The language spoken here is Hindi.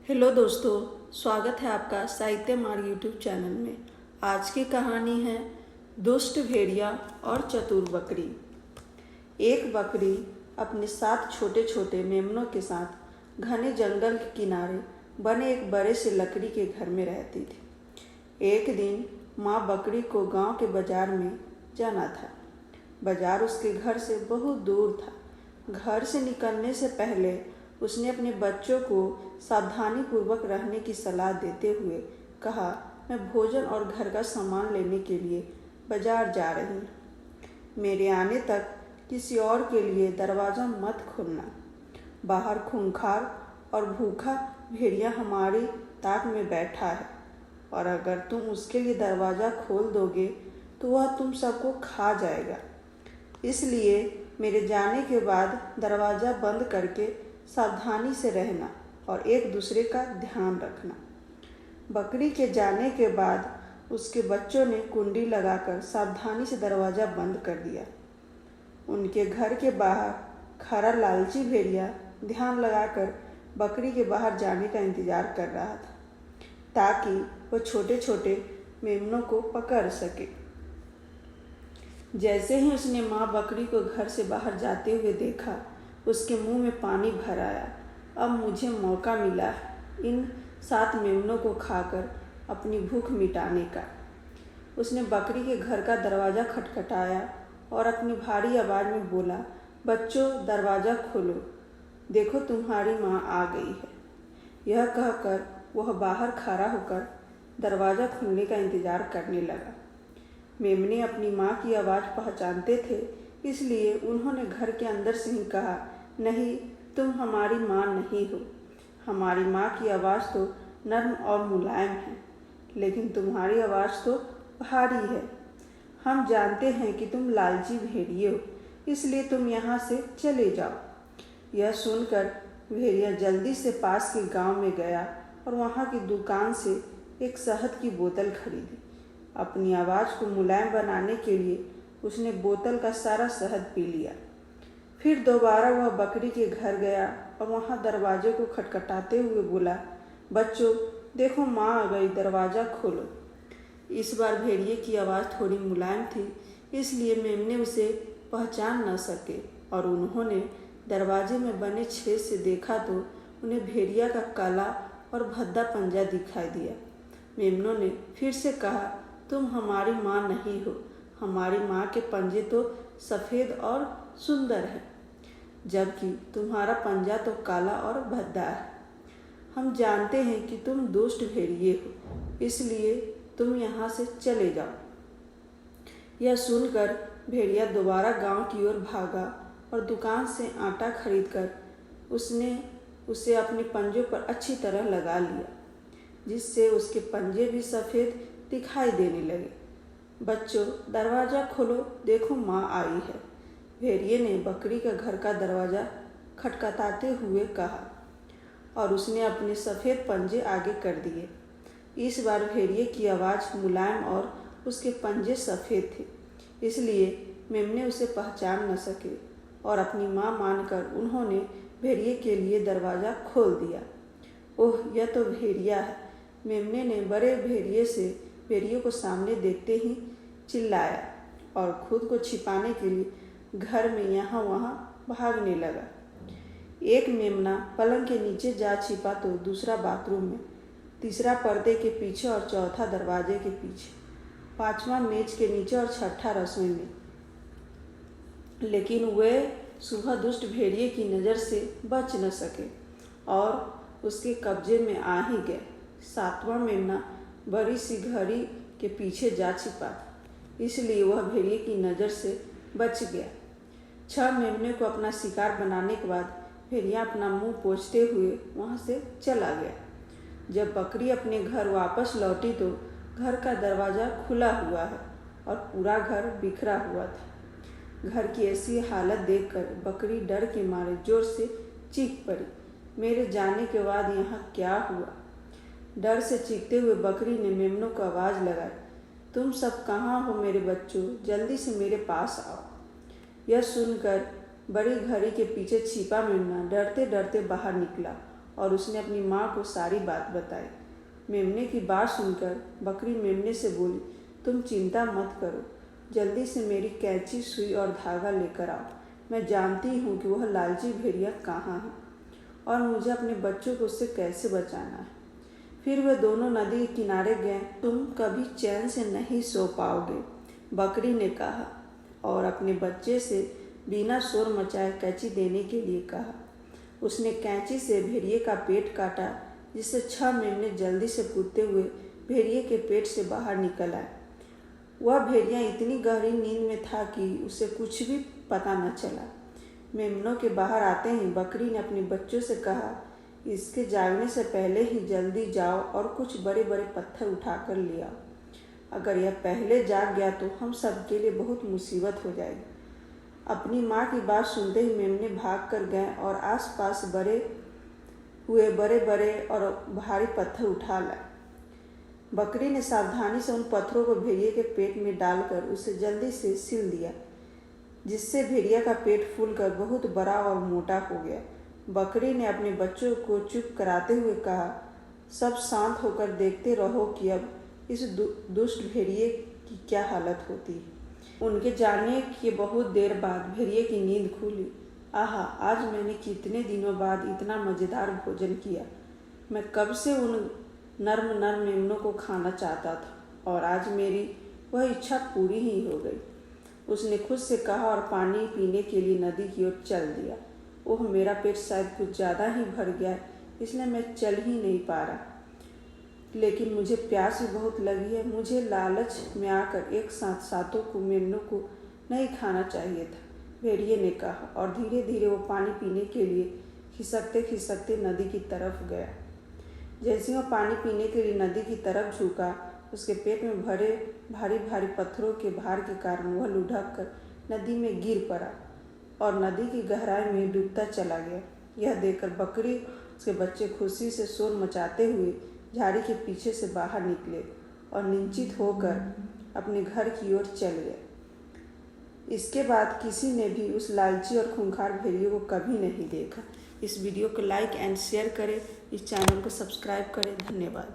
हेलो दोस्तों, स्वागत है आपका साहित्य मार्ग यूट्यूब चैनल में। आज की कहानी है दुष्ट भेड़िया और चतुर बकरी। एक बकरी अपने 7 छोटे छोटे मेमनों के साथ घने जंगल के किनारे बने एक बड़े से लकड़ी के घर में रहती थी। एक दिन माँ बकरी को गांव के बाजार में जाना था। बाजार उसके घर से बहुत दूर था। घर से निकलने से पहले उसने अपने बच्चों को सावधानी पूर्वक रहने की सलाह देते हुए कहा, मैं भोजन और घर का सामान लेने के लिए बाजार जा रही हूँ। मेरे आने तक किसी और के लिए दरवाज़ा मत खोलना। बाहर खूंखार और भूखा भेड़िया हमारी ताक में बैठा है और अगर तुम उसके लिए दरवाज़ा खोल दोगे तो वह तुम सबको खा जाएगा। इसलिए मेरे जाने के बाद दरवाज़ा बंद करके सावधानी से रहना और एक दूसरे का ध्यान रखना। बकरी के जाने के बाद उसके बच्चों ने कुंडी लगाकर सावधानी से दरवाज़ा बंद कर दिया। उनके घर के बाहर खड़ा लालची भेड़िया ध्यान लगाकर बकरी के बाहर जाने का इंतज़ार कर रहा था ताकि वह छोटे छोटे मेमनों को पकड़ सके। जैसे ही उसने माँ बकरी को घर से बाहर जाते हुए देखा, उसके मुंह में पानी भर आया। अब मुझे मौका मिला इन 7 मेमनों को खाकर अपनी भूख मिटाने का। उसने बकरी के घर का दरवाज़ा खटखटाया और अपनी भारी आवाज़ में बोला, बच्चों दरवाज़ा खोलो, देखो तुम्हारी माँ आ गई है। यह कहकर वह बाहर खड़ा होकर दरवाज़ा खुलने का इंतज़ार करने लगा। मेमने अपनी माँ की आवाज़ पहचानते थे, इसलिए उन्होंने घर के अंदर से ही कहा, नहीं, तुम हमारी माँ नहीं हो। हमारी माँ की आवाज़ तो नर्म और मुलायम है, लेकिन तुम्हारी आवाज़ तो भारी है। हम जानते हैं कि तुम लालची भेड़िए हो, इसलिए तुम यहाँ से चले जाओ। यह सुनकर भेड़िया जल्दी से पास के गांव में गया और वहाँ की दुकान से एक शहद की बोतल खरीदी। अपनी आवाज़ को मुलायम बनाने के लिए उसने बोतल का सारा शहद पी लिया। फिर दोबारा वह बकरी के घर गया और वहाँ दरवाजे को खटखटाते हुए बोला, बच्चों देखो माँ आ गई, दरवाज़ा खोलो। इस बार भेड़िए की आवाज़ थोड़ी मुलायम थी, इसलिए मेमने उसे पहचान न सके और उन्होंने दरवाजे में बने छेद से देखा तो उन्हें भेड़िया का काला और भद्दा पंजा दिखाई दिया। मेमनों ने फिर से कहा, तुम हमारी माँ नहीं हो। हमारी माँ के पंजे तो सफ़ेद और सुंदर है, जबकि तुम्हारा पंजा तो काला और भद्दा है। हम जानते हैं कि तुम दुष्ट भेड़िए हो, इसलिए तुम यहाँ से चले जाओ। यह सुनकर भेड़िया दोबारा गांव की ओर भागा और दुकान से आटा खरीदकर उसने उसे अपने पंजों पर अच्छी तरह लगा लिया, जिससे उसके पंजे भी सफ़ेद दिखाई देने लगे। बच्चों दरवाज़ा खोलो, देखो माँ आई है, भेड़िए ने बकरी का घर का दरवाज़ा खटखटाते हुए कहा और उसने अपने सफ़ेद पंजे आगे कर दिए। इस बार भेड़िए की आवाज़ मुलायम और उसके पंजे सफ़ेद थे, इसलिए मेमने उसे पहचान न सके और अपनी माँ मानकर उन्होंने भेड़िए के लिए दरवाज़ा खोल दिया। ओह, यह तो भेड़िया है। मेमने ने बड़े भेड़िए को सामने देखते ही चिल्लाया और खुद को छिपाने के लिए घर में यहाँ वहाँ भागने लगा। एक मेमना पलंग के नीचे जा छिपा तो दूसरा बाथरूम में, तीसरा पर्दे के पीछे और चौथा दरवाजे के पीछे, पांचवा मेज के नीचे और छठा रसोई में। लेकिन वे सुबह दुष्ट भेड़िए की नज़र से बच न सके और उसके कब्जे में आ ही गए। 7वां मेमना बड़ी सी घड़ी के पीछे जा छिपा, इसलिए वह भेड़िए की नज़र से बच गया। 6 मेमने को अपना शिकार बनाने के बाद भेड़िया अपना मुंह पोंछते हुए वहाँ से चला गया। जब बकरी अपने घर वापस लौटी तो घर का दरवाज़ा खुला हुआ है और पूरा घर बिखरा हुआ था। घर की ऐसी हालत देखकर बकरी डर के मारे जोर से चीख पड़ी, मेरे जाने के बाद यहाँ क्या हुआ? डर से चीखते हुए बकरी ने मेमनों को आवाज़ लगाई, तुम सब कहाँ हो मेरे बच्चों, जल्दी से मेरे पास आओ। यह सुनकर बड़ी घड़ी के पीछे छिपा मेमना डरते डरते बाहर निकला और उसने अपनी माँ को सारी बात बताई। मेमने की बात सुनकर बकरी मेमने से बोली, तुम चिंता मत करो, जल्दी से मेरी कैंची, सुई और धागा लेकर आओ। मैं जानती हूँ कि वह लालची भेड़िया कहाँ है और मुझे अपने बच्चों को उससे कैसे बचाना है। फिर वे दोनों नदी के किनारे गए। तुम कभी चैन से नहीं सो पाओगे, बकरी ने कहा और अपने बच्चे से बिना शोर मचाए कैंची देने के लिए कहा। उसने कैंची से भेड़िए का पेट काटा, जिससे 6 मेमने जल्दी से कूदते हुए भेड़िए के पेट से बाहर निकल आए। वह भेड़िया इतनी गहरी नींद में था कि उसे कुछ भी पता न चला। मेमनों के बाहर आते ही बकरी ने अपने बच्चों से कहा, इसके जागने से पहले ही जल्दी जाओ और कुछ बड़े बड़े पत्थर उठाकर ले आओ। अगर यह पहले जाग गया तो हम सबके लिए बहुत मुसीबत हो जाएगी। अपनी माँ की बात सुनते ही मेमने भाग कर गए और आसपास बड़े बड़े और भारी पत्थर उठा लाए। बकरी ने सावधानी से उन पत्थरों को भेड़िए के पेट में डालकर उसे जल्दी से सिल दिया, जिससे भेड़िया का पेट फूलकर बहुत बड़ा और मोटा हो गया। बकरी ने अपने बच्चों को चुप कराते हुए कहा, सब शांत होकर देखते रहो कि अब इस दुष्ट भेड़िए की क्या हालत होती है। उनके जाने के बहुत देर बाद भेड़िए की नींद खुली। आहा, आज मैंने कितने दिनों बाद इतना मज़ेदार भोजन किया। मैं कब से उन नर्म मेमनों को खाना चाहता था और आज मेरी वह इच्छा पूरी ही हो गई। उसने खुद से कहा और पानी पीने के लिए नदी की ओर चल दिया। ओह, मेरा पेट शायद कुछ ज़्यादा ही भर गया है, इसलिए मैं चल ही नहीं पा रहा, लेकिन मुझे प्यास भी बहुत लगी है। मुझे लालच में आकर एक साथ सातों को मेमनों को नहीं खाना चाहिए था, भेड़िए ने कहा और धीरे धीरे वो पानी पीने के लिए खिसकते खिसकते नदी की तरफ गया। जैसे वह पानी पीने के लिए नदी की तरफ झुका, उसके पेट में भरे भारी भारी पत्थरों के भार के कारण वह लुढ़क कर नदी में गिर पड़ा और नदी की गहराई में डूबता चला गया। यह देखकर बकरी उसके बच्चे खुशी से शोर मचाते हुए झाड़ी के पीछे से बाहर निकले और निश्चिंत होकर अपने घर की ओर चल गए। इसके बाद किसी ने भी उस लालची और खूंखार भेड़िए को कभी नहीं देखा। इस वीडियो को लाइक एंड शेयर करें, इस चैनल को सब्सक्राइब करें। धन्यवाद।